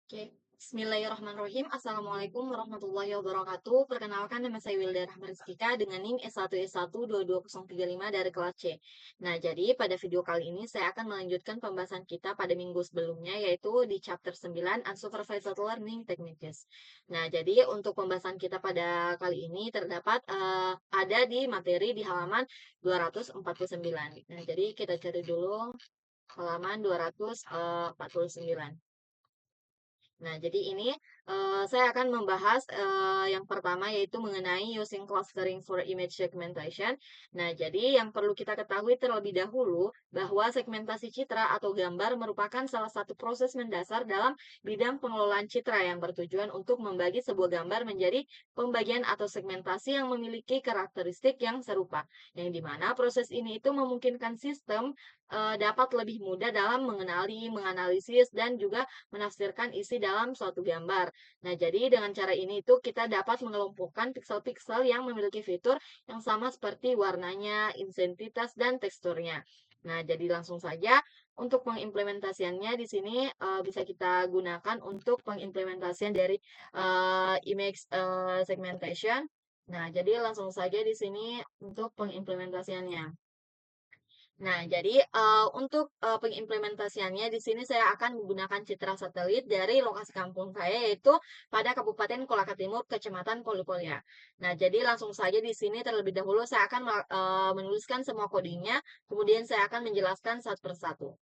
Oke, Bismillahirrahmanirrahim. Assalamualaikum warahmatullahi wabarakatuh. Perkenalkan, nama saya Wilda Rahma Rizkika dengan NIM S1S1 22035 dari kelas C. Nah, jadi pada video kali ini saya akan melanjutkan pembahasan kita pada minggu sebelumnya, yaitu di chapter 9 Unsupervised Learning Techniques. Nah, jadi untuk pembahasan kita pada kali ini terdapat ada di materi di halaman 249. Nah, jadi kita cari dulu halaman 249. Nah, jadi ini saya akan membahas yang pertama yaitu mengenai using clustering for image segmentation. Nah, jadi yang perlu kita ketahui terlebih dahulu bahwa segmentasi citra atau gambar merupakan salah satu proses mendasar dalam bidang pengelolaan citra yang bertujuan untuk membagi sebuah gambar menjadi pembagian atau segmentasi yang memiliki karakteristik yang serupa. Yang dimana proses ini itu memungkinkan sistem dapat lebih mudah dalam mengenali, menganalisis, dan juga menafsirkan isi dalam suatu gambar. Nah, jadi dengan cara ini itu kita dapat mengelompokkan piksel-piksel yang memiliki fitur yang sama seperti warnanya, intensitas, dan teksturnya. Nah, jadi langsung saja untuk pengimplementasiannya di sini bisa kita gunakan untuk pengimplementasian dari image segmentation. Nah, jadi langsung saja di sini untuk pengimplementasiannya. Nah, jadi untuk pengimplementasiannya di sini saya akan menggunakan citra satelit dari lokasi kampung saya yaitu pada Kabupaten Kolaka Timur, Kecamatan Polipolia. Nah, jadi langsung saja di sini terlebih dahulu saya akan menuliskan semua kodenya, kemudian saya akan menjelaskan satu persatu.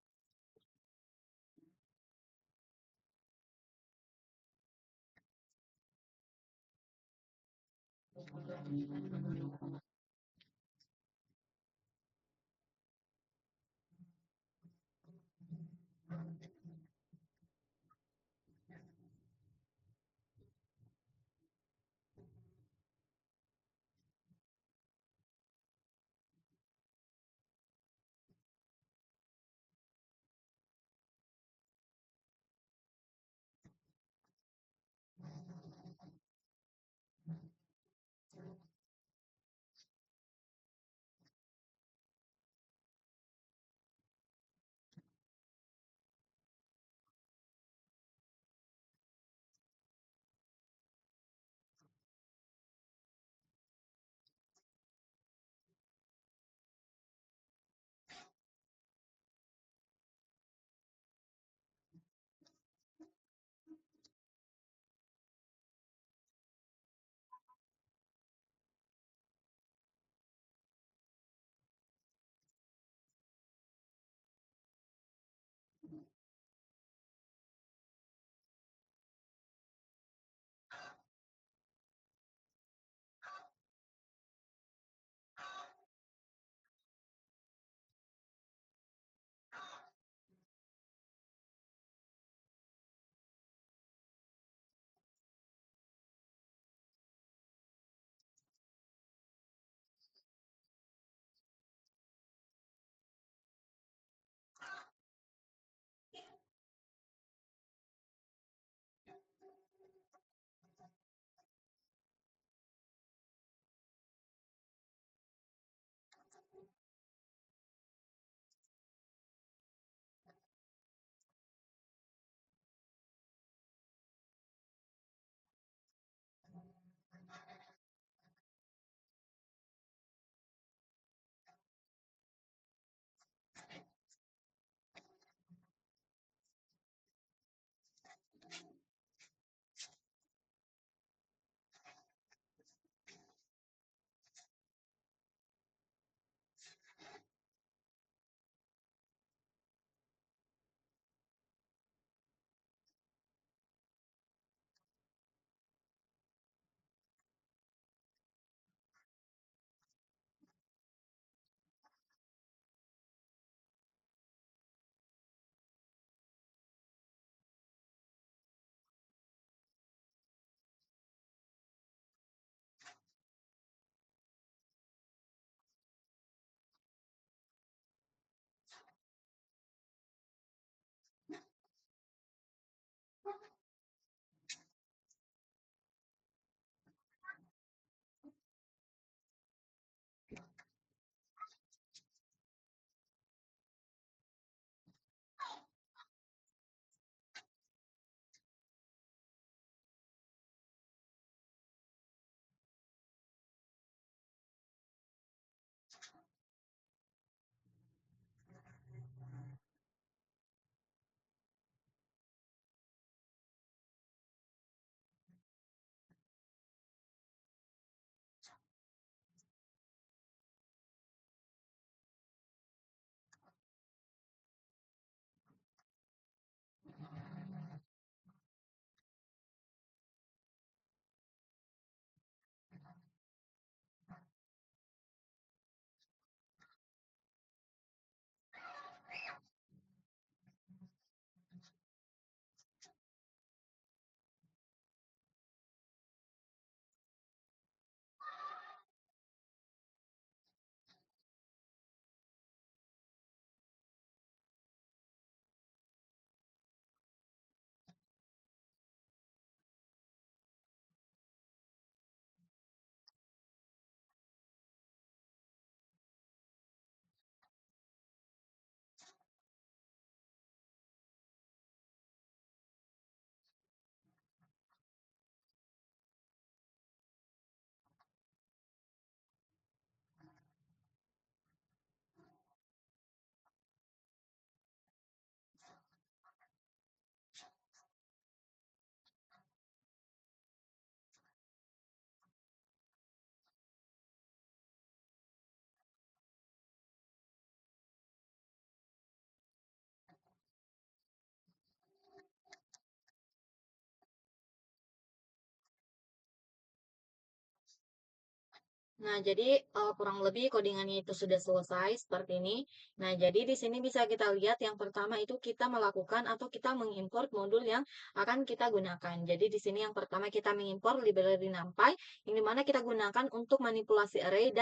Nah, jadi kurang lebih codingannya itu sudah selesai seperti ini. Nah, jadi di sini bisa kita lihat yang pertama itu kita melakukan atau kita mengimport modul yang akan kita gunakan. Jadi di sini yang pertama kita mengimport library NumPy yang dimana kita gunakan untuk manipulasi array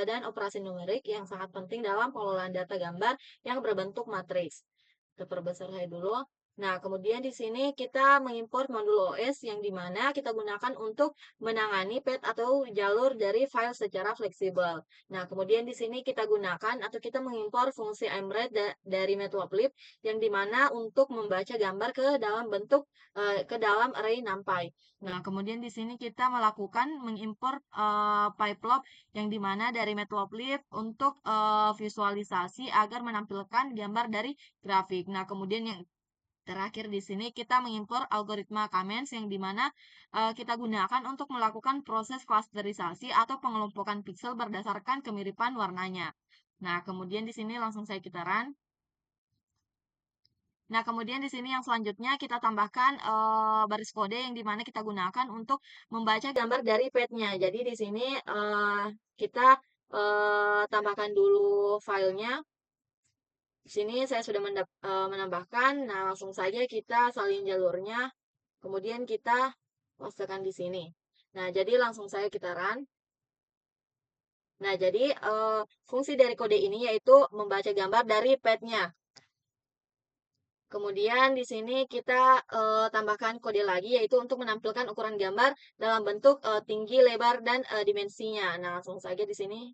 dan operasi numerik yang sangat penting dalam pengelolaan data gambar yang berbentuk matriks. Kita perbesar saya dulu. Nah, kemudian di sini kita mengimport modul OS yang dimana kita gunakan untuk menangani path atau jalur dari file secara fleksibel. Nah, kemudian di sini kita gunakan atau kita mengimpor fungsi mret dari Matplotlib yang dimana untuk membaca gambar ke dalam array NumPy. Nah, kemudian di sini kita melakukan mengimport pyplop yang dimana dari Matplotlib untuk visualisasi agar menampilkan gambar dari grafik. Nah, kemudian yang terakhir di sini kita mengimpor algoritma Kamens yang dimana kita gunakan untuk melakukan proses klasterisasi atau pengelompokan pixel berdasarkan kemiripan warnanya. Nah, kemudian di sini langsung saya kita run. Nah, kemudian di sini yang selanjutnya kita tambahkan baris kode yang dimana kita gunakan untuk membaca gambar dari page-nya. Jadi di sini kita tambahkan dulu filenya. Di sini saya sudah menambahkan, nah langsung saja kita salin jalurnya, kemudian kita pastekan di sini. Nah, jadi langsung saya kita run. Nah, jadi fungsi dari kode ini yaitu membaca gambar dari pad-nya. Kemudian di sini kita tambahkan kode lagi yaitu untuk menampilkan ukuran gambar dalam bentuk tinggi, lebar, dan dimensinya. Nah, langsung saja di sini.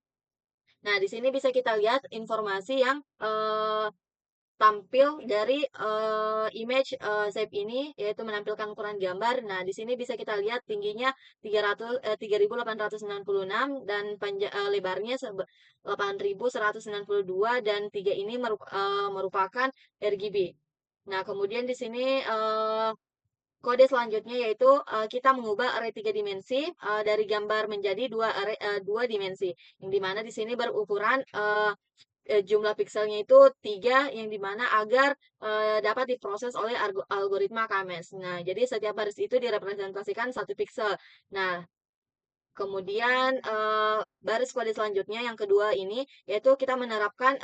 Nah, di sini bisa kita lihat informasi yang tampil dari image shape ini yaitu menampilkan ukuran gambar. Nah, di sini bisa kita lihat tingginya 3896 dan lebarnya 8192 dan 3 ini merupakan RGB. Nah, kemudian di sini kode selanjutnya yaitu kita mengubah array 3 dimensi dari gambar menjadi dua dimensi. Yang dimana di sini berukuran jumlah pikselnya itu 3 yang dimana agar dapat diproses oleh algoritma Kames. Nah, jadi setiap baris itu direpresentasikan 1 piksel. Nah, kemudian baris kode selanjutnya yang kedua ini yaitu kita menerapkan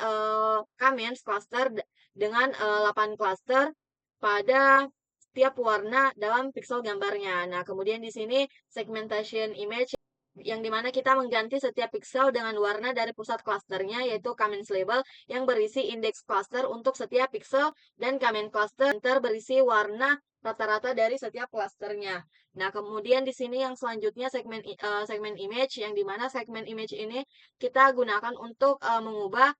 Kamens cluster dengan 8 cluster pada setiap warna dalam piksel gambarnya. Nah, kemudian di sini segmentation image yang dimana kita mengganti setiap piksel dengan warna dari pusat klasternya yaitu Kamens label yang berisi indeks klaster untuk setiap piksel dan Kamens cluster berisi warna rata-rata dari setiap klasternya. Nah, kemudian di sini yang selanjutnya segmen image yang dimana segmen image ini kita gunakan untuk mengubah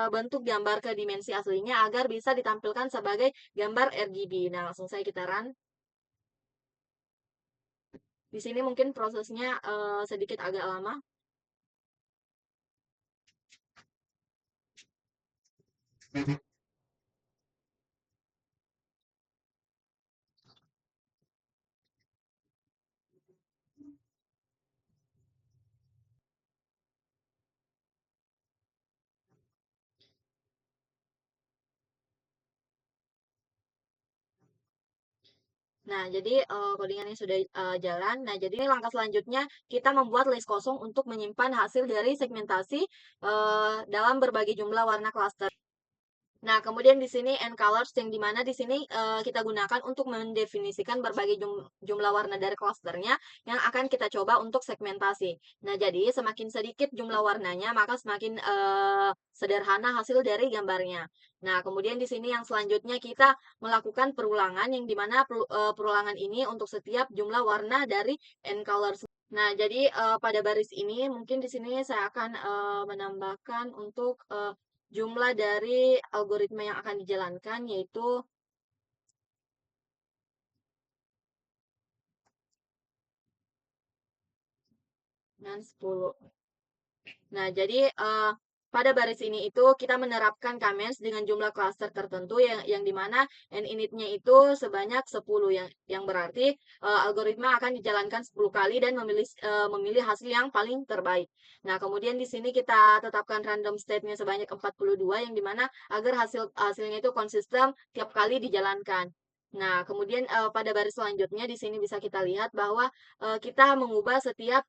bentuk gambar ke dimensi aslinya agar bisa ditampilkan sebagai gambar RGB. Nah, langsung saya kita run. Di sini mungkin prosesnya sedikit agak lama. Nah, jadi codingannya sudah jalan. Nah, jadi langkah selanjutnya kita membuat list kosong untuk menyimpan hasil dari segmentasi dalam berbagai jumlah warna cluster. Nah, kemudian di sini and colors yang dimana di sini kita gunakan untuk mendefinisikan berbagai jumlah warna dari klasternya yang akan kita coba untuk segmentasi. Nah, jadi semakin sedikit jumlah warnanya, maka semakin sederhana hasil dari gambarnya. Nah, kemudian di sini yang selanjutnya kita melakukan perulangan yang dimana perulangan ini untuk setiap jumlah warna dari and colors. Nah, jadi pada baris ini mungkin di sini saya akan menambahkan untuk jumlah dari algoritma yang akan dijalankan yaitu 10. Nah, jadi pada baris ini itu kita menerapkan comments dengan jumlah cluster tertentu yang dimana n initnya itu sebanyak 10 yang berarti algoritma akan dijalankan 10 kali dan memilih hasil yang paling terbaik. Nah, kemudian di sini kita tetapkan random state-nya sebanyak 42 yang dimana agar hasilnya itu konsisten tiap kali dijalankan. Nah, kemudian pada baris selanjutnya di sini bisa kita lihat bahwa kita mengubah setiap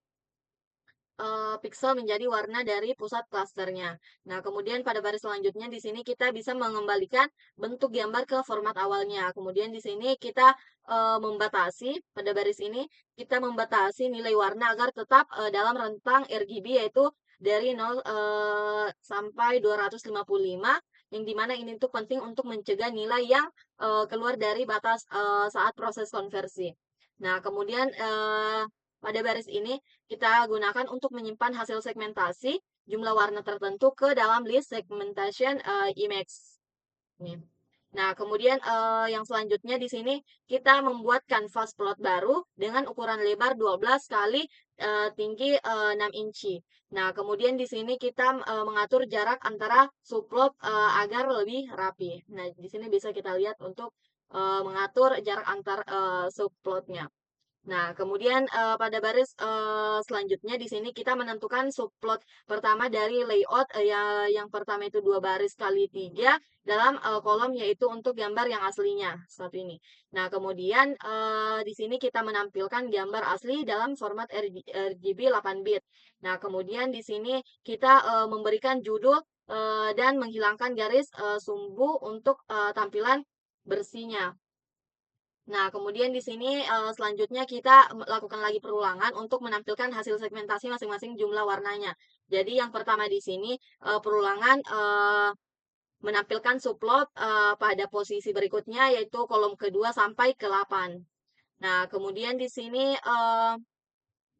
piksel menjadi warna dari pusat klasternya. Nah, kemudian pada baris selanjutnya di sini kita bisa mengembalikan bentuk gambar ke format awalnya. Kemudian di sini kita membatasi pada baris ini kita membatasi nilai warna agar tetap dalam rentang RGB, yaitu dari 0 sampai 255, yang dimana ini tuh penting untuk mencegah nilai yang keluar dari batas saat proses konversi. Nah, kemudian pada baris ini kita gunakan untuk menyimpan hasil segmentasi jumlah warna tertentu ke dalam list segmentation image. Nih. Nah, kemudian yang selanjutnya di sini kita membuat kanvas plot baru dengan ukuran lebar 12 kali tinggi 6 inci. Nah, kemudian di sini kita mengatur jarak antara subplot agar lebih rapi. Nah, di sini bisa kita lihat untuk mengatur jarak antar subplotnya. Nah, kemudian pada baris selanjutnya di sini kita menentukan subplot pertama dari layout yang pertama itu 2 baris kali 3 dalam kolom, yaitu untuk gambar yang aslinya satu ini. Nah, kemudian di sini kita menampilkan gambar asli dalam format RGB 8 bit. Nah, kemudian di sini kita memberikan judul dan menghilangkan garis sumbu untuk tampilan bersihnya. Nah, kemudian di sini selanjutnya kita lakukan lagi perulangan untuk menampilkan hasil segmentasi masing-masing jumlah warnanya. Jadi yang pertama di sini perulangan menampilkan subplot pada posisi berikutnya, yaitu kolom kedua sampai ke 8. Nah, kemudian di sini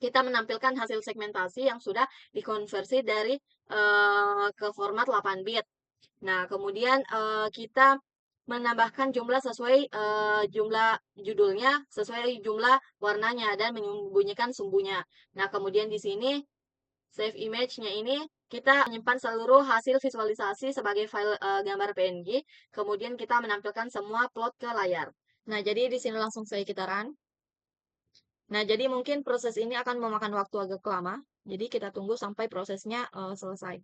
kita menampilkan hasil segmentasi yang sudah dikonversi dari ke format 8 bit. Nah, kemudian kita menambahkan jumlah sesuai jumlah judulnya, sesuai jumlah warnanya, dan menyembunyikan sumbunya. Nah, kemudian di sini save image-nya ini kita menyimpan seluruh hasil visualisasi sebagai file gambar PNG, kemudian kita menampilkan semua plot ke layar. Nah, jadi di sini langsung saya kita run. Nah, jadi mungkin proses ini akan memakan waktu agak lama, jadi kita tunggu sampai prosesnya selesai.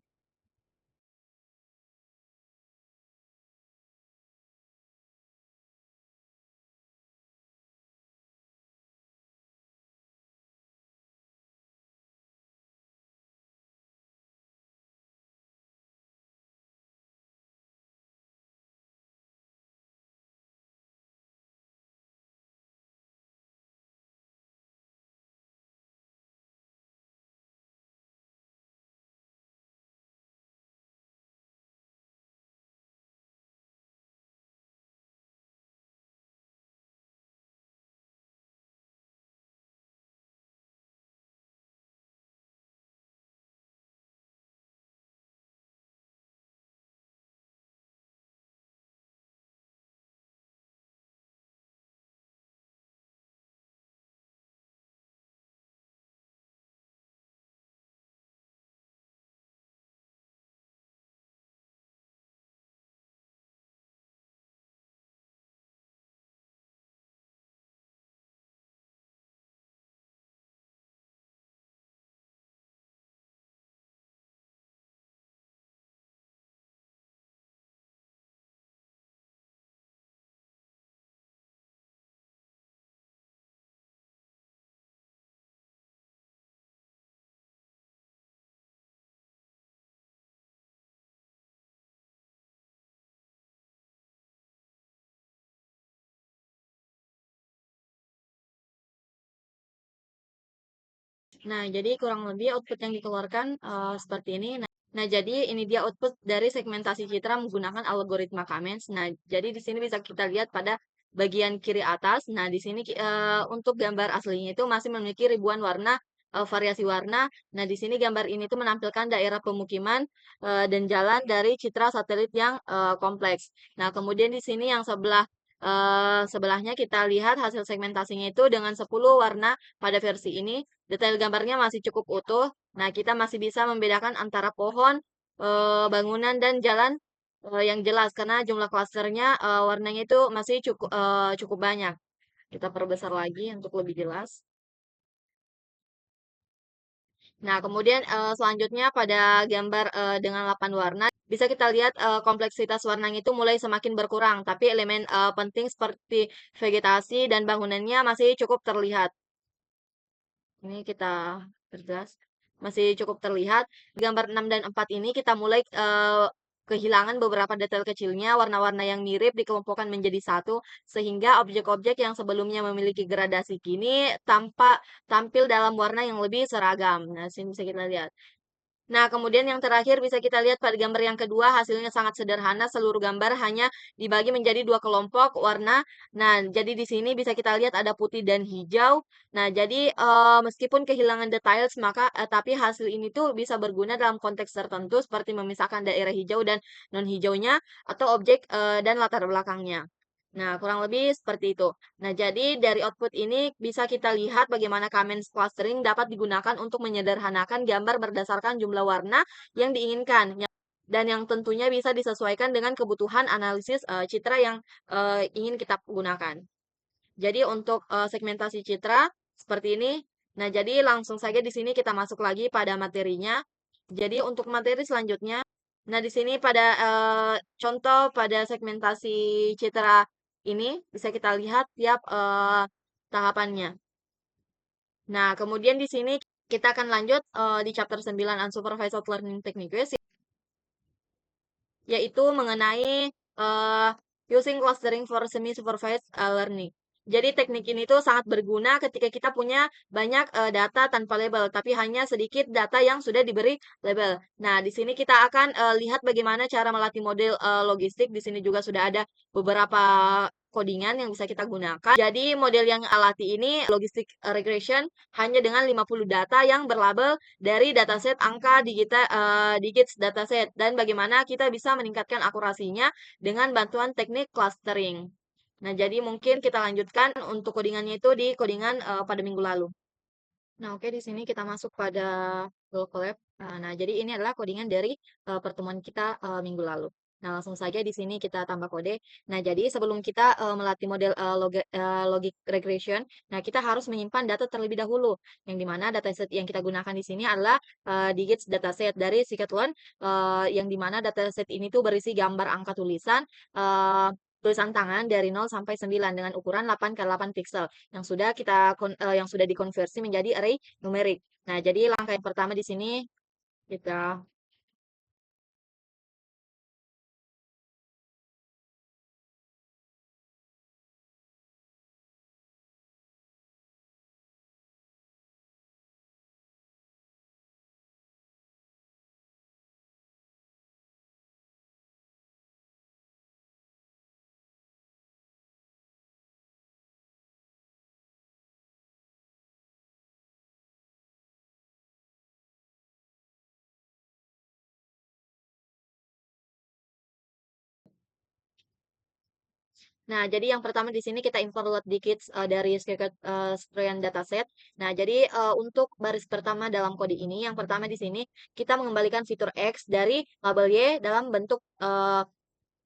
Nah, jadi kurang lebih output yang dikeluarkan seperti ini. Nah, jadi ini dia output dari segmentasi citra menggunakan algoritma Kamens. Nah, jadi di sini bisa kita lihat pada bagian kiri atas. Nah, di sini untuk gambar aslinya itu masih memiliki ribuan warna, variasi warna. Nah, di sini gambar ini tuh menampilkan daerah pemukiman dan jalan dari citra satelit yang kompleks. Nah, kemudian di sini yang sebelahnya kita lihat hasil segmentasinya itu dengan 10 warna pada versi ini. Detail gambarnya masih cukup utuh. Nah, kita masih bisa membedakan antara pohon, bangunan, dan jalan yang jelas karena jumlah klasternya warnanya itu masih cukup banyak. Kita perbesar lagi untuk lebih jelas. Nah, kemudian selanjutnya pada gambar dengan 8 warna, bisa kita lihat kompleksitas warnanya itu mulai semakin berkurang, tapi elemen penting seperti vegetasi dan bangunannya masih cukup terlihat. Ini kita perjelas. Masih cukup terlihat. Di gambar 6 dan 4 ini kita mulai kehilangan beberapa detail kecilnya, warna-warna yang mirip dikelompokkan menjadi satu, sehingga objek-objek yang sebelumnya memiliki gradasi kini tampil dalam warna yang lebih seragam. Nah, sini bisa kita lihat. Nah, kemudian yang terakhir bisa kita lihat pada gambar yang kedua, hasilnya sangat sederhana. Seluruh gambar hanya dibagi menjadi dua kelompok warna. Nah, jadi di sini bisa kita lihat ada putih dan hijau. Nah, jadi meskipun kehilangan details, tapi hasil ini tuh bisa berguna dalam konteks tertentu seperti memisahkan daerah hijau dan non hijaunya atau objek dan latar belakangnya. Nah, kurang lebih seperti itu. Nah, jadi dari output ini bisa kita lihat bagaimana comments clustering dapat digunakan untuk menyederhanakan gambar berdasarkan jumlah warna yang diinginkan. Dan yang tentunya bisa disesuaikan dengan kebutuhan analisis citra yang ingin kita gunakan. Jadi untuk segmentasi citra seperti ini. Nah, jadi langsung saja di sini kita masuk lagi pada materinya. Jadi untuk materi selanjutnya, nah di sini pada contoh pada segmentasi citra ini bisa kita lihat tiap tahapannya. Nah, kemudian di sini kita akan lanjut di chapter 9 Unsupervised Learning Techniques, yaitu mengenai using clustering for semi-supervised learning. Jadi teknik ini tuh sangat berguna ketika kita punya banyak data tanpa label, tapi hanya sedikit data yang sudah diberi label. Nah, di sini kita akan lihat bagaimana cara melatih model logistik. Di sini juga sudah ada beberapa codingan yang bisa kita gunakan. Jadi model yang alati ini logistic regression hanya dengan 50 data yang berlabel dari dataset angka digits dataset dan bagaimana kita bisa meningkatkan akurasinya dengan bantuan teknik clustering. Nah, jadi mungkin kita lanjutkan untuk codingannya itu di codingan pada minggu lalu. Nah, oke di sini kita masuk pada Google Colab. Nah, jadi ini adalah codingan dari pertemuan kita minggu lalu. Nah, langsung saja di sini kita tambah kode. Nah, jadi sebelum kita melatih model logic regression, nah kita harus menyimpan data terlebih dahulu. Yang dimana dataset yang kita gunakan di sini adalah digits dataset dari scikit-learn, yang dimana dataset ini tuh berisi gambar angka tulisan, eh, tulisan tangan dari 0 sampai 9 dengan ukuran 8 ke 8 pixel yang sudah dikonversi menjadi array numerik. Nah, jadi langkah yang pertama di sini kita Nah, jadi yang pertama di sini kita import load digits dari Scikit-learn dataset. Nah, jadi untuk baris pertama dalam kode ini, yang pertama di sini kita mengembalikan fitur X dari label Y dalam bentuk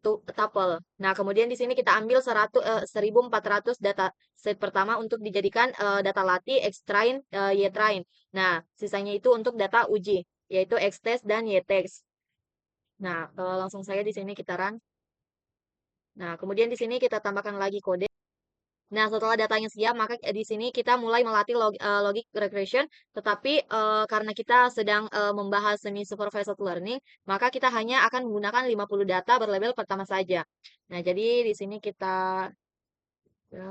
tuple. Nah, kemudian di sini kita ambil 1400 data set pertama untuk dijadikan data latih, X-train, Y-train. Nah, sisanya itu untuk data uji, yaitu X-test dan Y-test. Nah, langsung saja di sini kita run. Nah, kemudian di sini kita tambahkan lagi kode. Nah, setelah datanya siap, maka di sini kita mulai melatih logic regression, tetapi karena kita sedang membahas semi supervised learning, maka kita hanya akan menggunakan 50 data berlabel pertama saja. Nah, jadi di sini kita ya,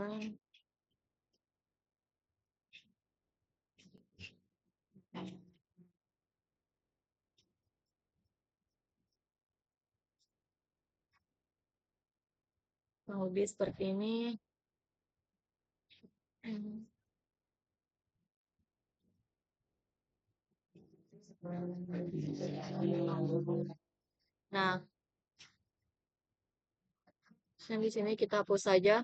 kurang lebih seperti ini. Nah, yang di sini kita hapus saja.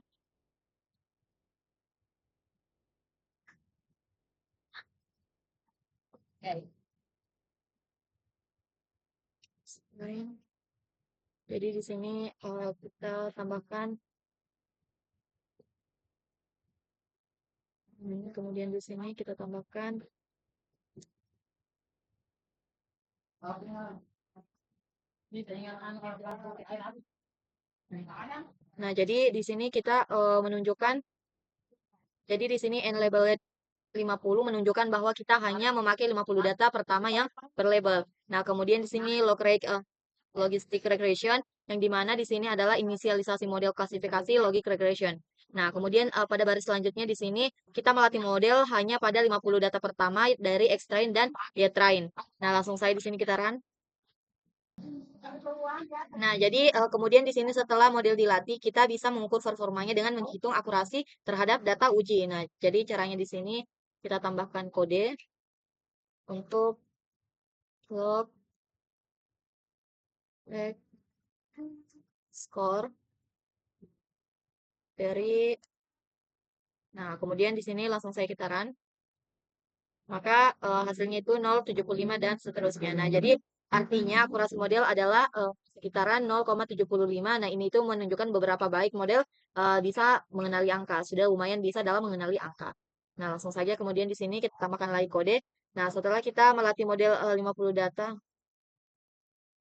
Jadi di sini kita tambahkan, kemudian di sini kita tambahkan. Nah, jadi di sini kita menunjukkan, jadi di sini enlabeled 50 menunjukkan bahwa kita hanya memakai 50 data pertama yang berlabel. Nah, kemudian di sini logistic regression, yang dimana di sini adalah inisialisasi model klasifikasi logic regression. Nah, kemudian pada baris selanjutnya di sini kita melatih model hanya pada 50 data pertama dari X-train dan Y-train. Nah, langsung saja di sini kita run. Nah, jadi kemudian di sini setelah model dilatih, kita bisa mengukur performanya dengan menghitung akurasi terhadap data uji. Nah, jadi caranya di sini kita tambahkan kode untuk log score dari. Nah, kemudian di sini langsung saya kita run. Maka hasilnya itu 0,75 dan seterusnya. Nah, jadi artinya akurasi model adalah sekitaran 0,75. Nah, ini itu menunjukkan beberapa baik model bisa mengenali angka. Sudah lumayan bisa dalam mengenali angka. Nah, langsung saja kemudian di sini kita tambahkan lagi kode. Nah, setelah kita melatih model 50 data.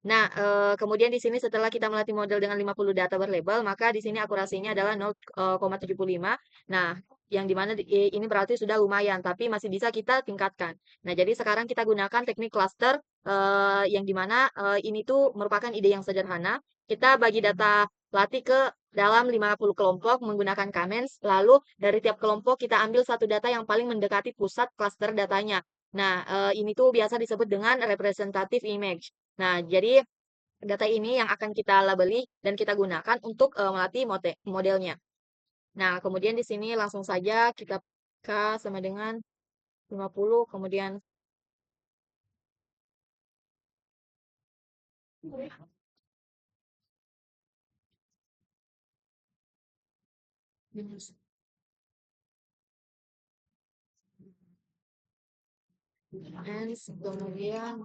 Nah, kemudian di sini setelah kita melatih model dengan 50 data berlabel, maka di sini akurasinya adalah 0,75. Nah, yang dimana ini berarti sudah lumayan, tapi masih bisa kita tingkatkan. Nah, jadi sekarang kita gunakan teknik cluster, yang dimana ini tuh merupakan ide yang sederhana. Kita bagi data latih ke dalam 50 kelompok menggunakan comments, lalu dari tiap kelompok kita ambil satu data yang paling mendekati pusat cluster datanya. Nah, ini tuh biasa disebut dengan representative image. Nah, jadi data ini yang akan kita labeli dan kita gunakan untuk melatih modelnya. Nah, kemudian di sini langsung saja kita K sama dengan 50, kemudian ends, kemudian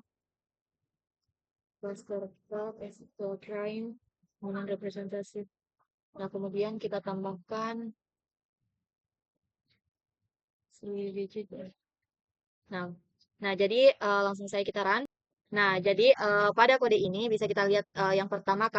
cluster top, crime, kemudian representatif. Nah, kemudian kita tambahkan si digit. Nah, nah jadi langsung saya kita run. Nah, jadi pada kode ini bisa kita lihat yang pertama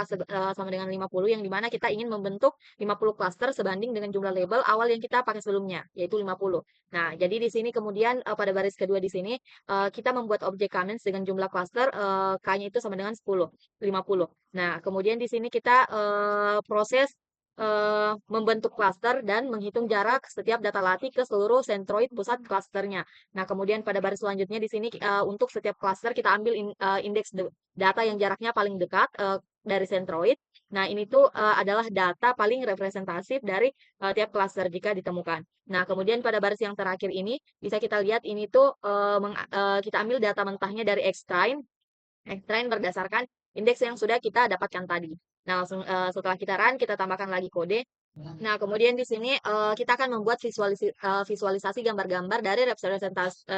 sama dengan 50 yang dimana kita ingin membentuk 50 cluster sebanding dengan jumlah label awal yang kita pakai sebelumnya, yaitu 50. Nah, jadi di sini kemudian pada baris kedua di sini kita membuat objek comments dengan jumlah cluster K-nya itu sama dengan 10, 50. Nah, kemudian di sini kita proses membentuk cluster dan menghitung jarak setiap data latih ke seluruh sentroid pusat clusternya. Nah, kemudian pada baris selanjutnya di sini untuk setiap cluster kita ambil indeks data yang jaraknya paling dekat dari sentroid. Nah, ini tuh adalah data paling representatif dari tiap cluster jika ditemukan. Nah, kemudian pada baris yang terakhir ini bisa kita lihat ini tuh kita ambil data mentahnya dari X-train berdasarkan indeks yang sudah kita dapatkan tadi. Nah, langsung setelah kita run, kita tambahkan lagi kode. Nah, kemudian di sini kita akan membuat visualisasi gambar-gambar dari representasi.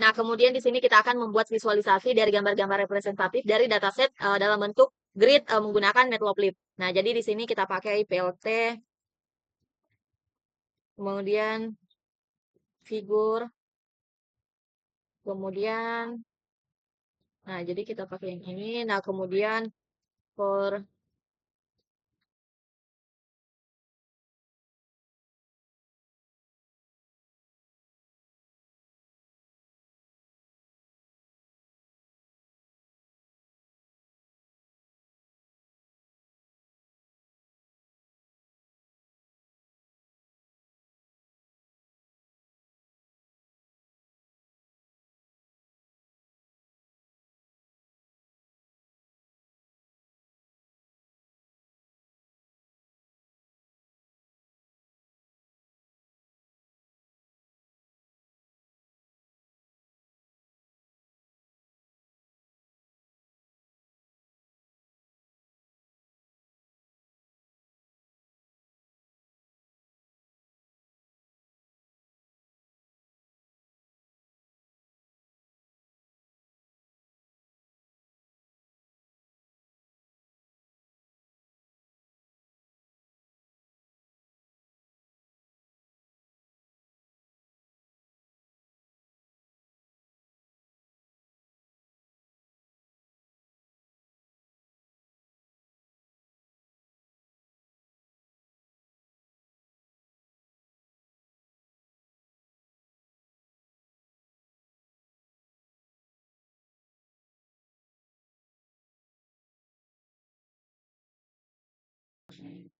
Nah, kemudian di sini kita akan membuat visualisasi dari gambar-gambar representatif dari dataset dalam bentuk grid menggunakan Matplotlib. Nah, jadi di sini kita pakai PLT, kemudian figur, kemudian, nah jadi kita pakai yang ini. Nah, kemudian for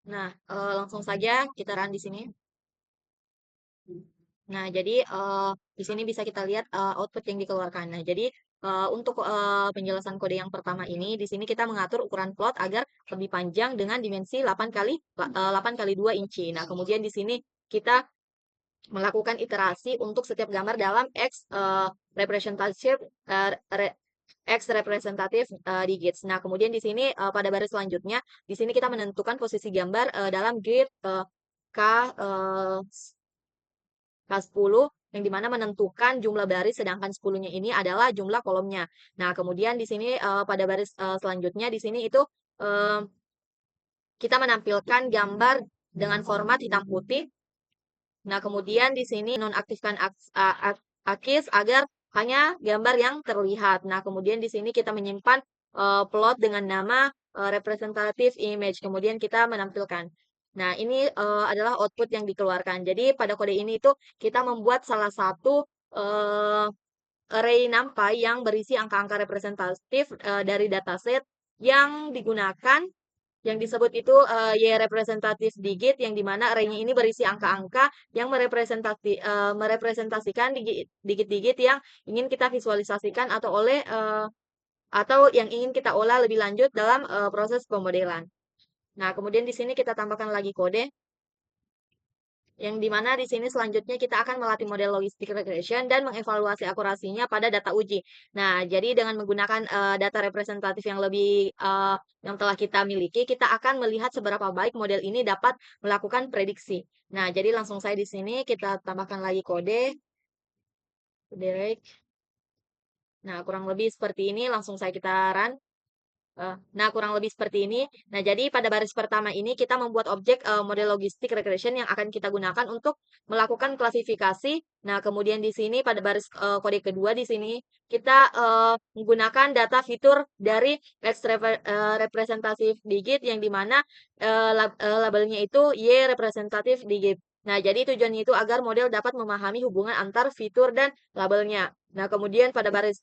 Nah, langsung saja kita run di sini. Nah, jadi di sini bisa kita lihat output yang dikeluarkan. Nah, jadi untuk penjelasan kode yang pertama ini, di sini kita mengatur ukuran plot agar lebih panjang dengan dimensi 8 kali 2 inci. Nah, kemudian di sini kita melakukan iterasi untuk setiap gambar dalam X representative X representative digits. Nah, kemudian di sini pada baris selanjutnya, di sini kita menentukan posisi gambar dalam grid K eh, K10 yang dimana menentukan jumlah baris sedangkan 10-nya ini adalah jumlah kolomnya. Nah, kemudian di sini pada baris selanjutnya di sini itu eh, kita menampilkan gambar dengan format hitam putih. Nah, kemudian di sini nonaktifkan akis agar hanya gambar yang terlihat. Nah, kemudian di sini kita menyimpan plot dengan nama representative image. Kemudian kita menampilkan. Nah, ini adalah output yang dikeluarkan. Jadi, pada kode ini itu kita membuat salah satu eh, array NumPy yang berisi angka-angka representatif dari dataset yang digunakan yang disebut itu Y representatif digit yang dimana array-nya ini berisi angka-angka yang merepresentasikan digit-digit yang ingin kita visualisasikan atau yang ingin kita olah lebih lanjut dalam proses pemodelan. Nah, kemudian di sini kita tambahkan lagi kode yang dimana di sini selanjutnya kita akan melatih model logistic regression dan mengevaluasi akurasinya pada data uji. Nah, jadi dengan menggunakan data representatif yang lebih yang telah kita miliki, kita akan melihat seberapa baik model ini dapat melakukan prediksi. Nah, jadi langsung saya di sini kita tambahkan lagi kode. Nah, kurang lebih seperti ini langsung saya kita run. Nah, kurang lebih seperti ini. Nah, jadi pada baris pertama ini kita membuat objek model logistik regression yang akan kita gunakan untuk melakukan klasifikasi. Nah, kemudian di sini pada baris kode kedua di sini kita menggunakan data fitur dari representative digit yang dimana labelnya itu Y representative digit. Nah, jadi tujuannya itu agar model dapat memahami hubungan antar fitur dan labelnya. Nah, kemudian pada baris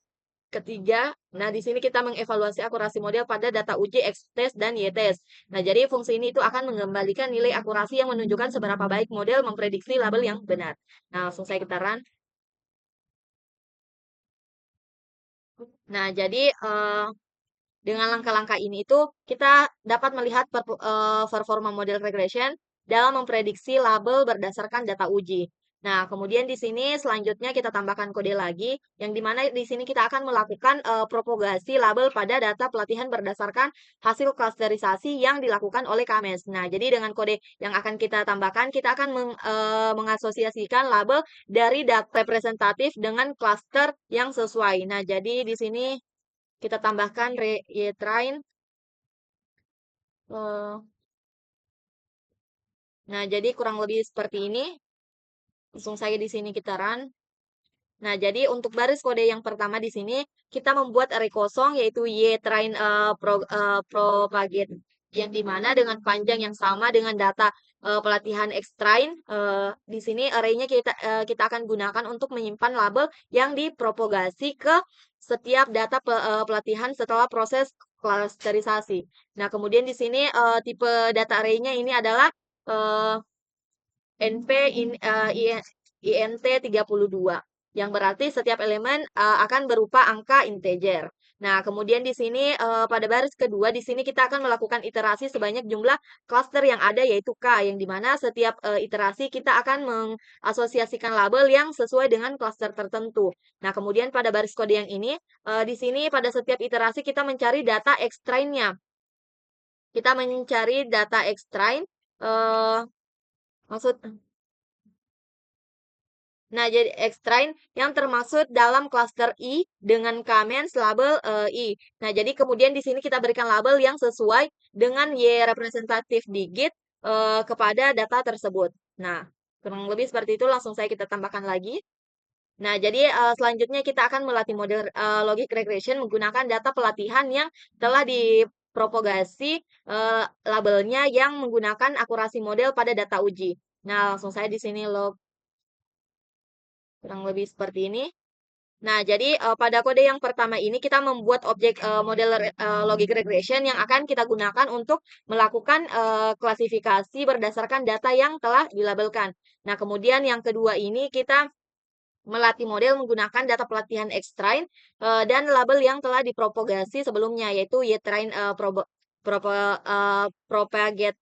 ketiga, nah di sini kita mengevaluasi akurasi model pada data uji X-test dan Y-test. Nah, jadi fungsi ini itu akan mengembalikan nilai akurasi yang menunjukkan seberapa baik model memprediksi label yang benar. Nah, langsung saya kita run. Nah, jadi dengan langkah-langkah ini itu kita dapat melihat performa model regression dalam memprediksi label berdasarkan data uji. Nah, kemudian di sini selanjutnya kita tambahkan kode lagi, yang dimana di sini kita akan melakukan propagasi label pada data pelatihan berdasarkan hasil klasterisasi yang dilakukan oleh KMS. Nah, jadi dengan kode yang akan kita tambahkan, kita akan mengasosiasikan label dari data representatif dengan klaster yang sesuai. Nah, jadi di sini kita tambahkan retrain. Nah, jadi kurang lebih seperti ini. Langsung saja di sini kita run. Nah, jadi untuk baris kode yang pertama di sini kita membuat array kosong yaitu ytrain propagate yang dimana dengan panjang yang sama dengan data pelatihan xtrain di sini array-nya kita akan gunakan untuk menyimpan label yang dipropagasi ke setiap data pelatihan setelah proses klasterisasi. Nah, kemudian di sini tipe data array-nya ini adalah eh, NP INT 32 yang berarti setiap elemen akan berupa angka integer. Nah, kemudian di sini pada baris kedua di sini kita akan melakukan iterasi sebanyak jumlah cluster yang ada yaitu K yang dimana setiap iterasi kita akan mengasosiasikan label yang sesuai dengan cluster tertentu. Nah, kemudian pada baris kode yang ini di sini pada setiap iterasi kita mencari data extrain-nya. Kita mencari data extrain maksud Nah, jadi extrain yang termasuk dalam cluster I dengan comments label I. Nah, jadi kemudian di sini kita berikan label yang sesuai dengan Y representatif digit kepada data tersebut. Nah, kurang lebih seperti itu langsung saya kita tambahkan lagi. Nah, jadi selanjutnya kita akan melatih model logic regression menggunakan data pelatihan yang telah dipropagasi labelnya yang menggunakan akurasi model pada data uji. Nah, langsung saya di sini kurang lebih seperti ini. Nah, jadi pada kode yang pertama ini kita membuat objek model logic regression yang akan kita gunakan untuk melakukan klasifikasi berdasarkan data yang telah dilabelkan. Nah, kemudian yang kedua ini kita melatih model menggunakan data pelatihan X-train dan label yang telah dipropagasi sebelumnya, yaitu Y-train propagate.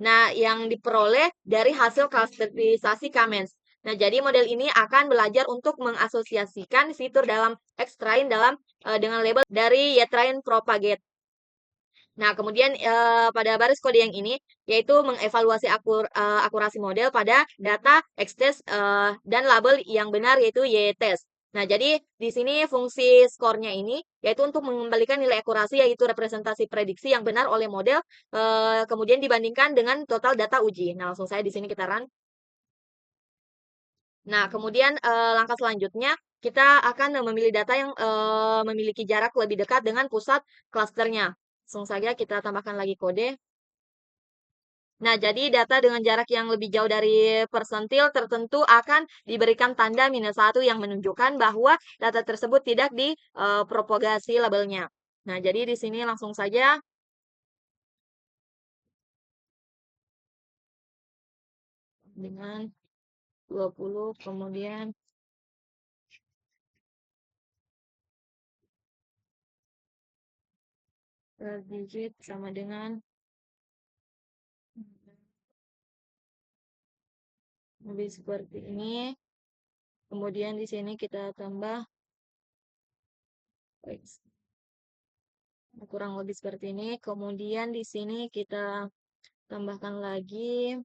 Nah, yang diperoleh dari hasil klasterisasi Kamens. Nah, jadi model ini akan belajar untuk mengasosiasikan fitur dalam X-train dengan label dari Y-train propagate. Nah, kemudian pada baris kode yang ini, yaitu mengevaluasi akurasi model pada data X-test dan label yang benar, yaitu Y-test. Nah, jadi di sini fungsi skornya ini, yaitu untuk mengembalikan nilai akurasi, yaitu representasi prediksi yang benar oleh model, kemudian dibandingkan dengan total data uji. Nah, langsung saya di sini kita run. Nah, kemudian langkah selanjutnya, kita akan memilih data yang memiliki jarak lebih dekat dengan pusat klasternya. Langsung saja kita tambahkan lagi kode. Nah, jadi data dengan jarak yang lebih jauh dari persentil tertentu akan diberikan tanda -1 yang menunjukkan bahwa data tersebut tidak dipropagasi labelnya. Nah, jadi di sini langsung saja dengan 20, kemudian per digit sama dengan lebih seperti ini. Kemudian di sini kita tambah X. Kurang lebih seperti ini. Kemudian di sini kita tambahkan lagi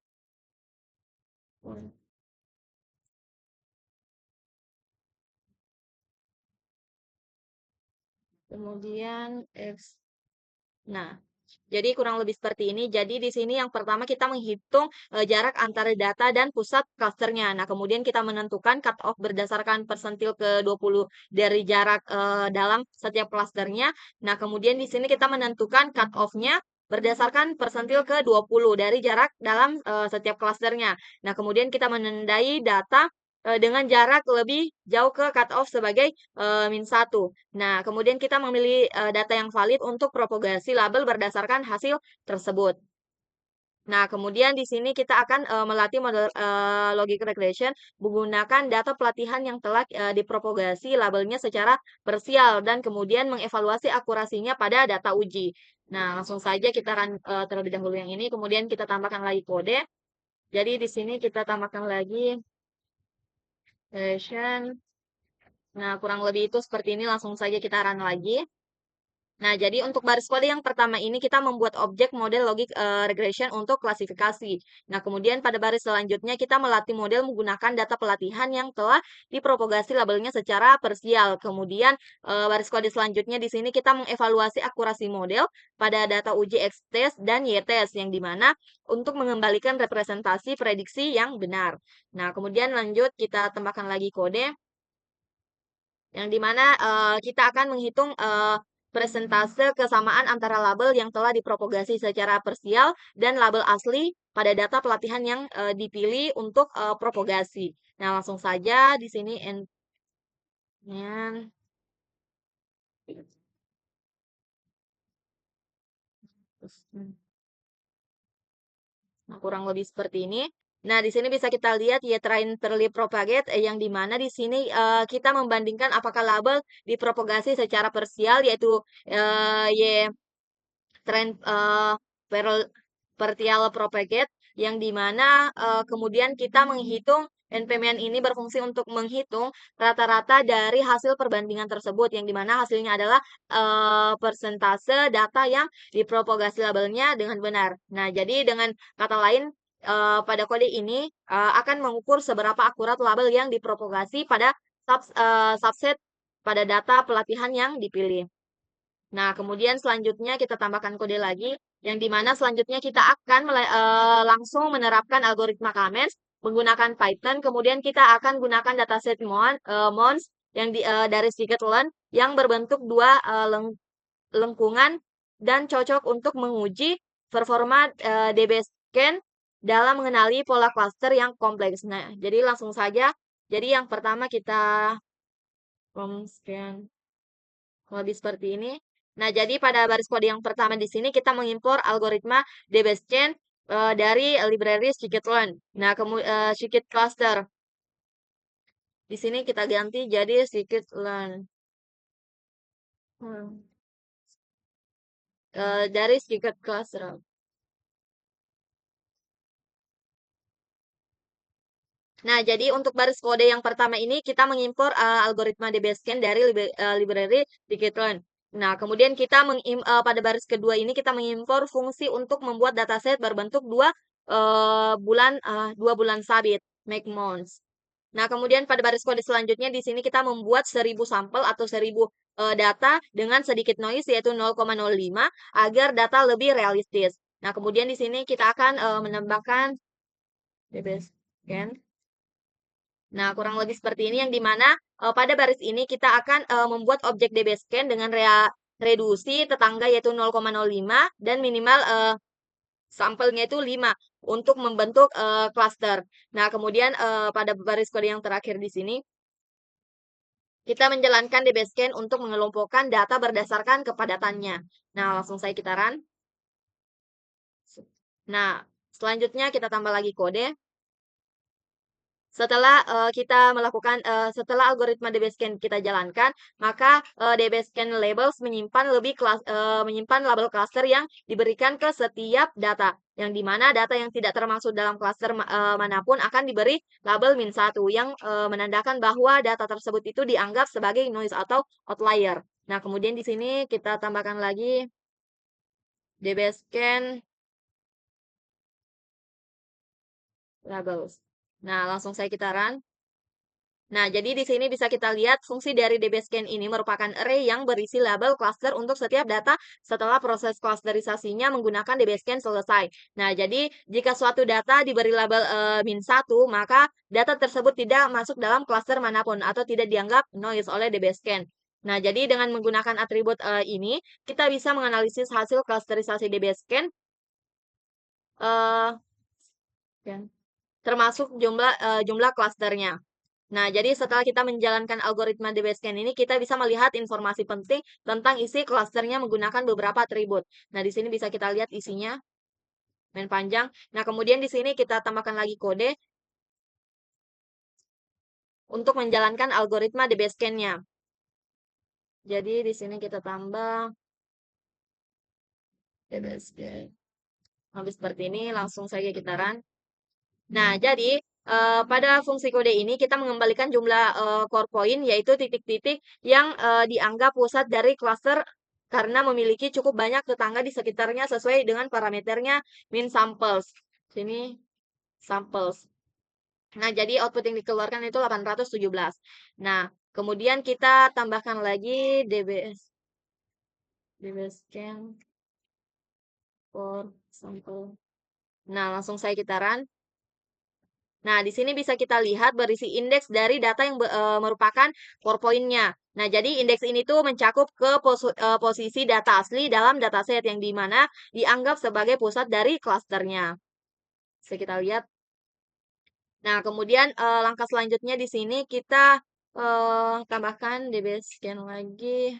kemudian X. Nah, jadi kurang lebih seperti ini. Jadi di sini yang pertama kita menghitung jarak antara data dan pusat klasternya. Nah, kemudian kita menentukan cut off berdasarkan persentil ke-20 dari jarak dalam setiap klasternya. Nah, kemudian di sini kita menentukan cut off-nya berdasarkan persentil ke-20 dari jarak dalam setiap klasternya. Nah, kemudian kita menandai data dengan jarak lebih jauh ke cut off sebagai -1. Nah, kemudian kita memilih data yang valid untuk propagasi label berdasarkan hasil tersebut. Nah, kemudian di sini kita akan melatih model logic regression menggunakan data pelatihan yang telah dipropagasi labelnya secara parsial dan kemudian mengevaluasi akurasinya pada data uji. Nah, langsung saja kita run terlebih dahulu yang ini, kemudian kita tambahkan lagi kode. Jadi di sini kita tambahkan lagi regression. Nah, kurang lebih itu seperti ini, langsung saja kita run lagi. Nah, jadi untuk baris kode yang pertama ini kita membuat objek model logic regression untuk klasifikasi. Nah, kemudian pada baris selanjutnya kita melatih model menggunakan data pelatihan yang telah dipropagasi labelnya secara parsial. Kemudian baris kode selanjutnya di sini kita mengevaluasi akurasi model pada data uji X-test dan Y-test yang dimana untuk mengembalikan representasi prediksi yang benar. Nah, kemudian lanjut kita tambahkan lagi kode yang dimana kita akan menghitung presentase kesamaan antara label yang telah dipropagasi secara parsial dan label asli pada data pelatihan yang dipilih untuk propagasi. Nah, langsung saja di sini and nah, kurang lebih seperti ini. Nah, di sini bisa kita lihat ya train terli propagate yang di mana di sini kita membandingkan apakah label dipropagasi secara parsial yaitu Y train partial propagate yang di mana kemudian kita menghitung NPMN ini berfungsi untuk menghitung rata-rata dari hasil perbandingan tersebut yang dimana hasilnya adalah persentase data yang dipropagasi labelnya dengan benar. Nah, jadi dengan kata lain pada kode ini akan mengukur seberapa akurat label yang dipropagasi pada subset pada data pelatihan yang dipilih. Nah, kemudian selanjutnya kita tambahkan kode lagi, yang dimana selanjutnya kita akan langsung menerapkan algoritma Kamens menggunakan Python. Kemudian kita akan gunakan dataset Mons yang dari scikit-learn yang berbentuk dua lengkungan dan cocok untuk menguji performa DBScan dalam mengenali pola klaster yang kompleks. Nah, jadi langsung saja. Jadi yang pertama kita from scan. Lebih seperti ini. Nah, jadi pada baris kode yang pertama di sini kita mengimpor algoritma DBSCAN dari library scikit-learn. Nah, kemudian scikit-cluster. Di sini kita ganti jadi scikit-learn. Dari scikit-cluster. Nah, jadi untuk baris kode yang pertama ini kita mengimpor algoritma DBSCAN dari library scikit-learn. Nah, kemudian kita pada baris kedua ini kita mengimpor fungsi untuk membuat dataset berbentuk dua bulan sabit, make months. Nah, kemudian pada baris kode selanjutnya di sini kita membuat 1000 sampel atau 1000 data dengan sedikit noise yaitu 0,05 agar data lebih realistis. Nah, kemudian di sini kita akan menambahkan DBSCAN. Nah, kurang lebih seperti ini yang dimana pada baris ini kita akan membuat objek DBSCAN dengan reduksi tetangga yaitu 0,05 dan minimal sampelnya itu 5 untuk membentuk cluster. Nah, kemudian pada baris kode yang terakhir di sini kita menjalankan DBSCAN untuk mengelompokkan data berdasarkan kepadatannya. Nah, langsung saya kita run. Nah, selanjutnya kita tambah lagi kode. Setelah setelah algoritma DBSCAN kita jalankan, maka DBSCAN labels menyimpan label cluster yang diberikan ke setiap data, yang dimana data yang tidak termasuk dalam cluster manapun akan diberi label -1 yang menandakan bahwa data tersebut itu dianggap sebagai noise atau outlier. Nah, kemudian di sini kita tambahkan lagi DBSCAN labels. Nah, langsung saya kita run. Nah, jadi di sini bisa kita lihat fungsi dari DBSCAN ini merupakan array yang berisi label cluster untuk setiap data setelah proses clusterisasinya menggunakan DBSCAN selesai. Nah, jadi jika suatu data diberi label -1, maka data tersebut tidak masuk dalam cluster manapun atau tidak dianggap noise oleh DBSCAN. Nah, jadi dengan menggunakan atribut ini, kita bisa menganalisis hasil clusterisasi DBSCAN uh, termasuk jumlah klasternya. Nah, jadi setelah kita menjalankan algoritma DBSCAN ini, kita bisa melihat informasi penting tentang isi klasternya menggunakan beberapa atribut. Nah, di sini bisa kita lihat isinya, main panjang. Nah, kemudian di sini kita tambahkan lagi kode untuk menjalankan algoritma DBSCAN-nya. Jadi, di sini kita tambah DBSCAN. Habis seperti ini, langsung saja kita run. Nah, jadi pada fungsi kode ini kita mengembalikan jumlah core point yaitu titik-titik yang dianggap pusat dari cluster karena memiliki cukup banyak tetangga di sekitarnya sesuai dengan parameternya min samples. Sini samples. Nah, jadi output yang dikeluarkan itu 817. Nah, kemudian kita tambahkan lagi DBS scan for sample. Nah, langsung saya kita run. Nah, di sini bisa kita lihat berisi indeks dari data yang merupakan core point-nya. Nah, jadi indeks ini tuh mencakup ke posisi data asli dalam dataset yang dimana dianggap sebagai pusat dari klasternya. Bisa kita lihat. Nah, kemudian langkah selanjutnya di sini kita tambahkan DBSCAN lagi.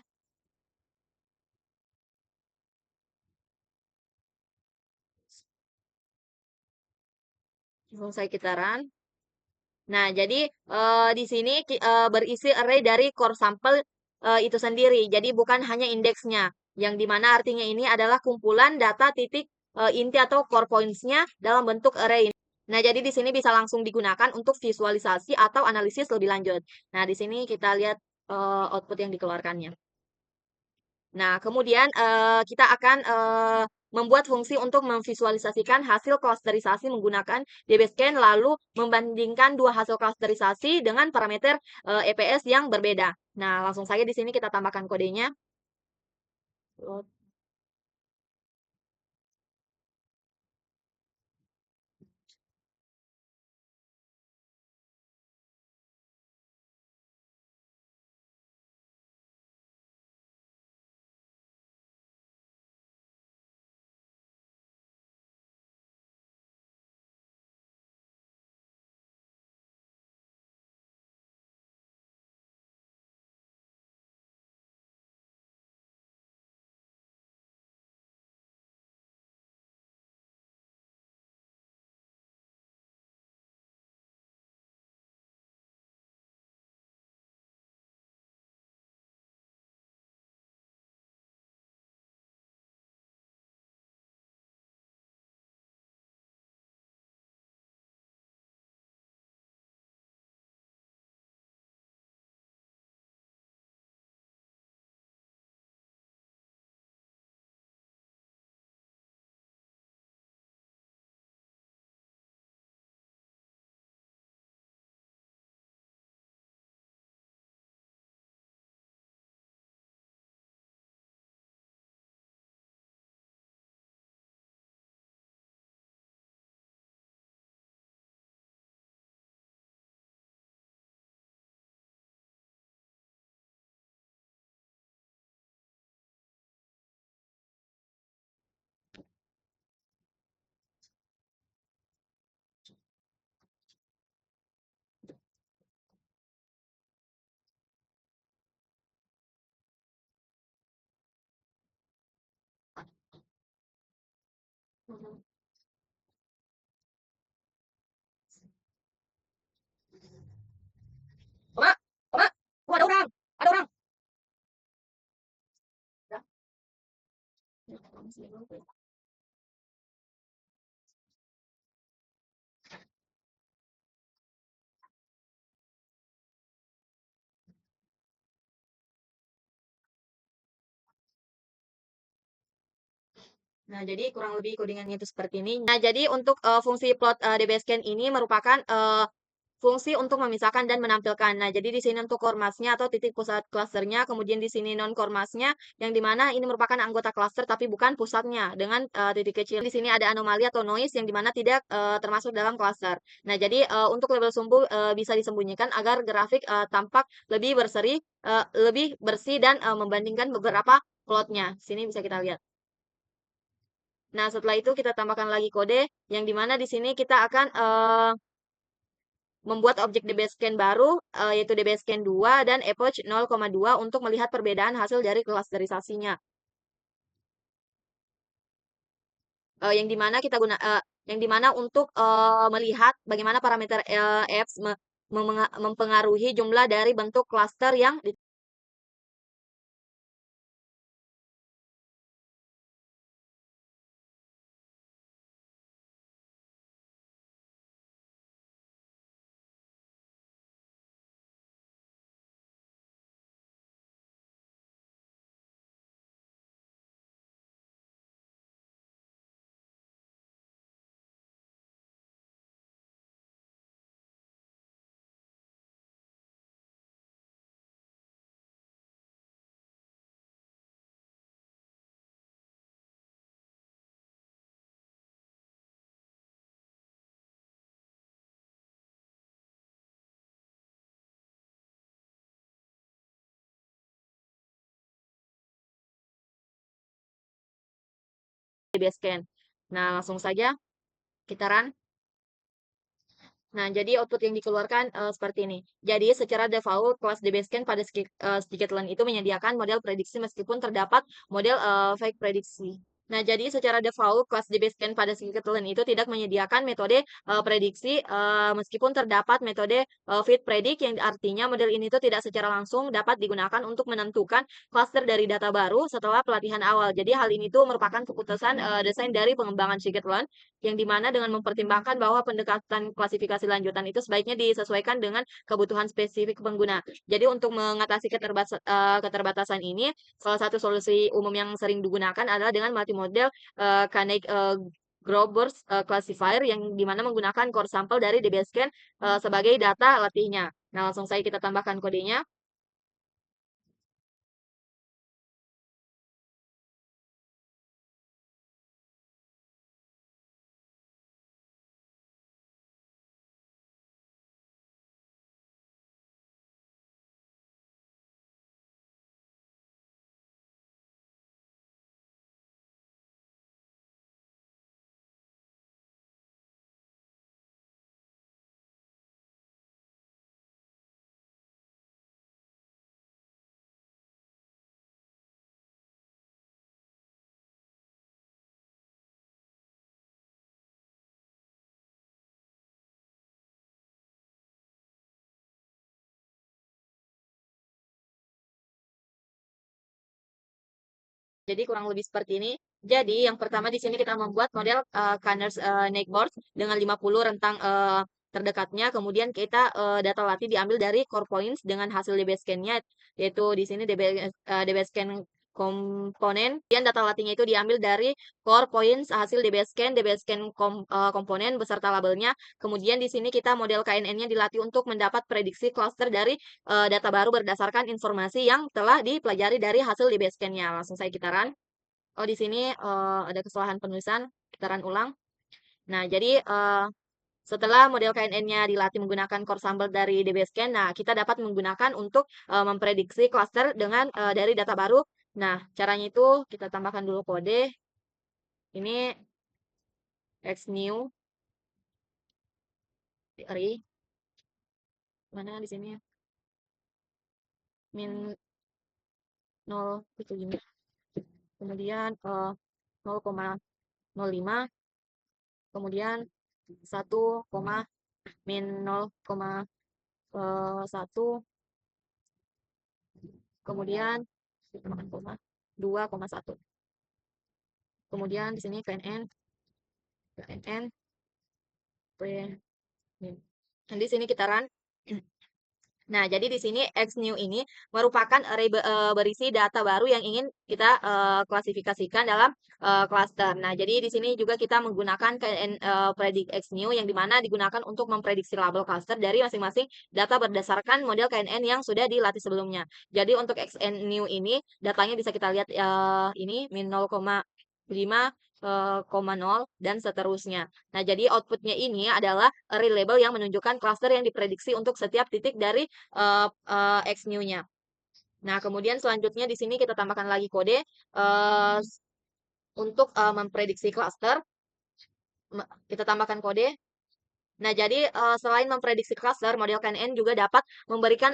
Langsung saya kita run. Nah, jadi di sini berisi array dari core sampel itu sendiri. Jadi bukan hanya indeksnya, yang dimana artinya ini adalah kumpulan data titik inti atau core points-nya dalam bentuk array. Nah, jadi di sini bisa langsung digunakan untuk visualisasi atau analisis lebih lanjut. Nah, di sini kita lihat output yang dikeluarkannya. Nah, kemudian kita akan membuat fungsi untuk memvisualisasikan hasil klasterisasi menggunakan DBSCAN lalu membandingkan dua hasil klasterisasi dengan parameter EPS yang berbeda. Nah, langsung saja di sini kita tambahkan kodenya. Nah, jadi kurang lebih codingannya itu seperti ini. Nah, jadi untuk fungsi plot DBSCAN ini merupakan fungsi untuk memisahkan dan menampilkan. Nah, jadi di sini untuk core mask-nya atau titik pusat klasternya, kemudian di sini non core mask-nya, yang dimana ini merupakan anggota klaster tapi bukan pusatnya dengan titik kecil. Di sini ada anomali atau noise yang dimana tidak termasuk dalam klaster. Nah, jadi untuk label sumbu bisa disembunyikan agar grafik tampak lebih lebih bersih dan membandingkan beberapa plotnya. Sini bisa kita lihat. Nah, setelah itu kita tambahkan lagi kode yang dimana di sini kita akan membuat objek DBSCAN baru yaitu DBSCAN 2 dan epoch 0,2 untuk melihat perbedaan hasil dari klasterisasinya. Yang dimana yang dimana untuk melihat bagaimana parameter F mempengaruhi jumlah dari bentuk klaster yang di DBSCAN. Nah, langsung saja kita run. Nah, jadi output yang dikeluarkan seperti ini. Jadi, secara default, kelas DBSCAN pada Scikit-learn itu menyediakan model prediksi meskipun terdapat model fake prediksi. Nah, jadi secara default, kelas DBSCAN pada Scikit-learn itu tidak menyediakan metode prediksi meskipun terdapat metode fit predict yang artinya model ini itu tidak secara langsung dapat digunakan untuk menentukan klaster dari data baru setelah pelatihan awal. Jadi, hal ini tuh merupakan keputusan desain dari pengembangan Scikit-learn yang dimana dengan mempertimbangkan bahwa pendekatan klasifikasi lanjutan itu sebaiknya disesuaikan dengan kebutuhan spesifik pengguna. Jadi untuk mengatasi keterbatasan ini, salah satu solusi umum yang sering digunakan adalah dengan multimodel Connect Grober's classifier yang dimana menggunakan core sampel dari DBSCAN sebagai data latihnya. Nah, langsung saja kita tambahkan kodenya. Jadi kurang lebih seperti ini. Jadi yang pertama di sini kita membuat model Canner's Neighbors dengan 50 rentang terdekatnya. Kemudian kita data latih diambil dari core points dengan hasil DB-scan-nya yaitu di sini DB-scan komponen. Kemudian data latihnya itu diambil dari core points hasil DB-scan komponen beserta labelnya. Kemudian di sini kita model KNN-nya dilatih untuk mendapat prediksi cluster dari data baru berdasarkan informasi yang telah dipelajari dari hasil DB-scan-nya. Langsung saya kita run. Oh, di sini ada kesalahan penulisan. Kita run ulang. Nah, jadi setelah model KNN-nya dilatih menggunakan core sampel dari DB-scan, nah kita dapat menggunakan untuk memprediksi cluster dengan dari data baru. Nah, caranya itu kita tambahkan dulu kode. Ini X new array. Mana di sini? Min 0,7. Kemudian 0,05, kemudian 1, min 0,1, kemudian 2,1. kemudian di sini KNN, dan di sini kita run. Nah, jadi di sini Xnew ini merupakan array berisi data baru yang ingin kita klasifikasikan dalam cluster. Nah, jadi di sini juga kita menggunakan predict Xnew yang dimana digunakan untuk memprediksi label cluster dari masing-masing data berdasarkan model KNN yang sudah dilatih sebelumnya. Jadi untuk Xnew ini datanya bisa kita lihat ini min 0,5 0 dan seterusnya. Nah, jadi outputnya ini adalah array label yang menunjukkan cluster yang diprediksi untuk setiap titik dari Xnew-nya. Nah, kemudian selanjutnya di sini kita tambahkan lagi kode untuk memprediksi cluster. Kita tambahkan kode. Nah, jadi selain memprediksi cluster, model KNN juga dapat memberikan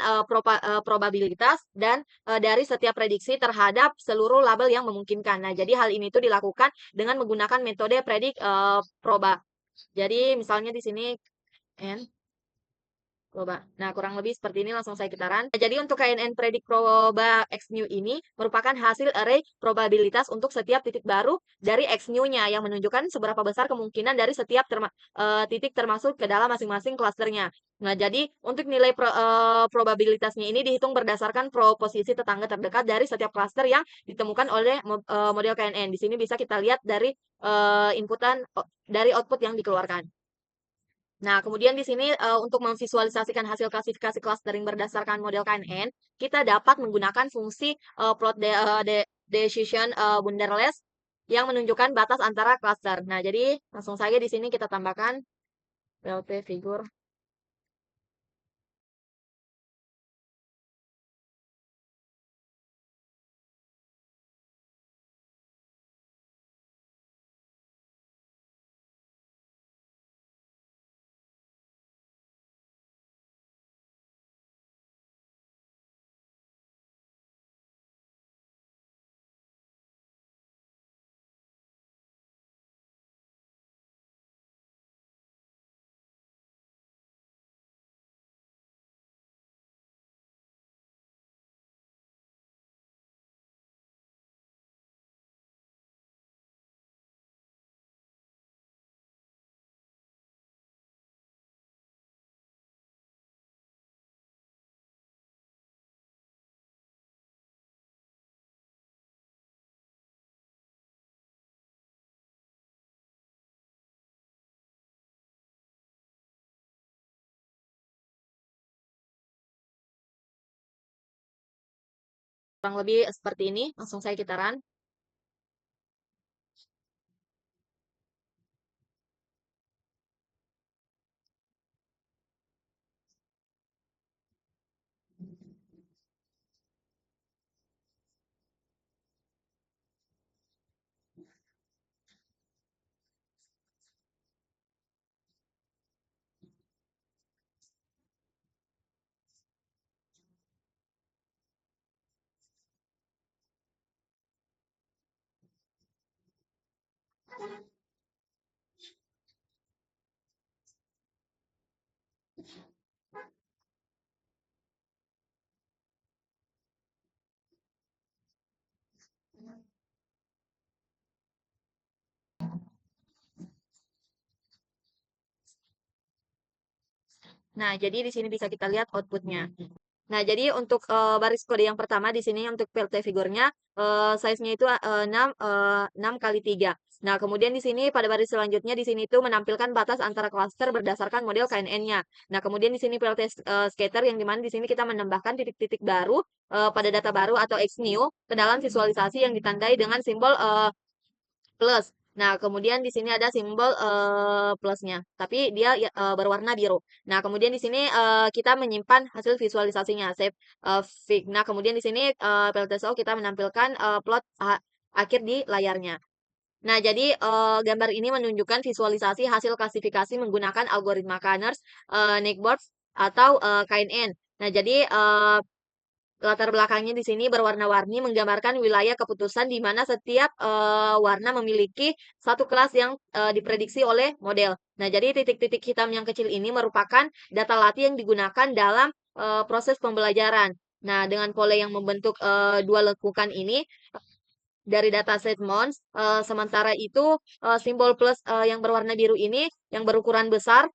probabilitas dan dari setiap prediksi terhadap seluruh label yang memungkinkan. Nah, jadi hal ini itu dilakukan dengan menggunakan metode predik proba. Jadi misalnya di sini n Proba. Nah, kurang lebih seperti ini langsung saya kitaran. Jadi untuk KNN Predict Proba Xnew ini merupakan hasil array probabilitas untuk setiap titik baru dari Xnew-nya yang menunjukkan seberapa besar kemungkinan dari setiap titik termasuk ke dalam masing-masing klasternya. Nah, jadi untuk nilai probabilitasnya ini dihitung berdasarkan posisi tetangga terdekat dari setiap klaster yang ditemukan oleh model KNN. Di sini bisa kita lihat dari dari output yang dikeluarkan. Nah, kemudian di sini untuk memvisualisasikan hasil klasifikasi clustering berdasarkan model KNN, kita dapat menggunakan fungsi plot decision Wunderlist yang menunjukkan batas antara cluster. Nah, jadi langsung saja di sini kita tambahkan PLT figure. Kurang lebih seperti ini, langsung saya kitaran. Nah, jadi di sini bisa kita lihat outputnya. Nah, jadi untuk baris kode yang pertama di sini untuk PLT figurnya size-nya itu 6 kali 3. Nah, kemudian di sini pada baris selanjutnya di sini itu menampilkan batas antara klaster berdasarkan model KNN-nya. Nah, kemudian di sini PLT scatter yang dimana di sini kita menambahkan titik-titik baru pada data baru atau Xnew ke dalam visualisasi yang ditandai dengan simbol plus. Nah, kemudian di sini ada simbol plusnya, tapi dia ya, berwarna biru. Nah, kemudian di sini kita menyimpan hasil visualisasinya, save fig. Nah, kemudian di sini PLTSO kita menampilkan plot akhir di layarnya. Nah, jadi gambar ini menunjukkan visualisasi hasil klasifikasi menggunakan algoritma Kanners, Nickboards, atau KNN. Nah, jadi latar belakangnya di sini berwarna-warni menggambarkan wilayah keputusan di mana setiap warna memiliki satu kelas yang diprediksi oleh model. Nah, jadi titik-titik hitam yang kecil ini merupakan data latih yang digunakan dalam proses pembelajaran. Nah, dengan pole yang membentuk dua lekukan ini, dari data set mons. Sementara itu simbol plus yang berwarna biru ini yang berukuran besar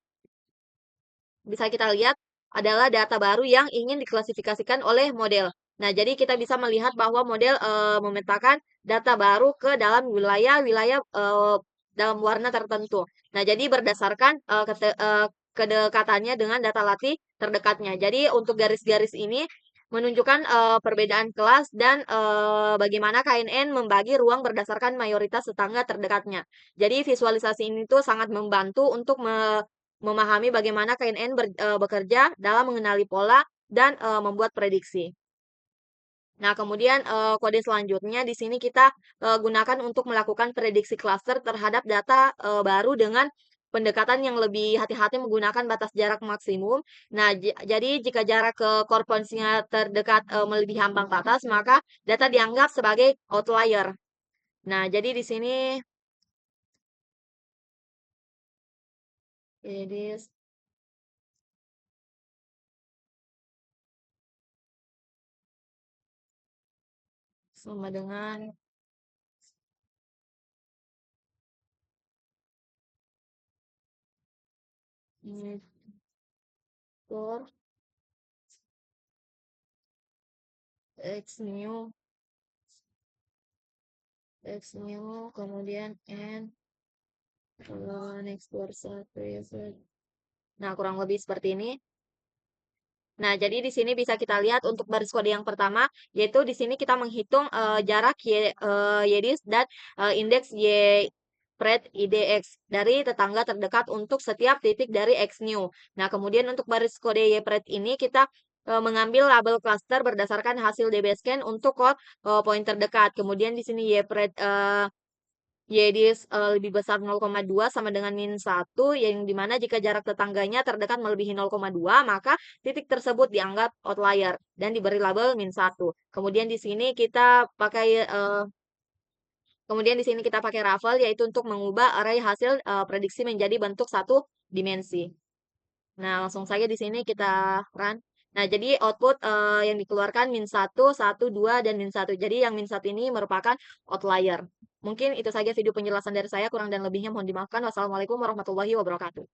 bisa kita lihat adalah data baru yang ingin diklasifikasikan oleh model. Nah, jadi kita bisa melihat bahwa model memetakan data baru ke dalam wilayah-wilayah dalam warna tertentu. Nah, jadi berdasarkan kedekatannya dengan data latih terdekatnya. Jadi untuk garis-garis ini menunjukkan perbedaan kelas dan bagaimana KNN membagi ruang berdasarkan mayoritas tetangga terdekatnya. Jadi visualisasi ini tuh sangat membantu untuk memahami bagaimana KNN bekerja dalam mengenali pola dan membuat prediksi. Nah, kemudian kode selanjutnya di sini kita gunakan untuk melakukan prediksi klaster terhadap data baru dengan pendekatan yang lebih hati-hati menggunakan batas jarak maksimum. Nah, jadi jika jarak ke korponsinya terdekat melebihi ambang batas, maka data dianggap sebagai outlier. Nah, jadi di sini jadi sama dengan ini for X new kemudian N next for satu ya. Nah, kurang lebih seperti ini. Nah, jadi di sini bisa kita lihat untuk baris kode yang pertama, yaitu di sini kita menghitung jarak YDIS dan indeks Y pred IDX dari tetangga terdekat untuk setiap titik dari X new. Nah, kemudian untuk baris kode Y pred ini kita mengambil label cluster berdasarkan hasil DB scan untuk poin terdekat. Kemudian di sini Y pred Yedis lebih besar 0,2 sama dengan min 1, yang dimana jika jarak tetangganya terdekat melebihi 0,2, maka titik tersebut dianggap outlier dan diberi label min 1. Kemudian di sini kita pakai raffle yaitu untuk mengubah array hasil prediksi menjadi bentuk satu dimensi. Nah, langsung saja di sini kita run. Nah, jadi output yang dikeluarkan min 1, 1, 2, dan min 1. Jadi yang min 1 ini merupakan outlier. Mungkin itu saja video penjelasan dari saya, kurang dan lebihnya mohon dimaafkan. Wassalamualaikum warahmatullahi wabarakatuh.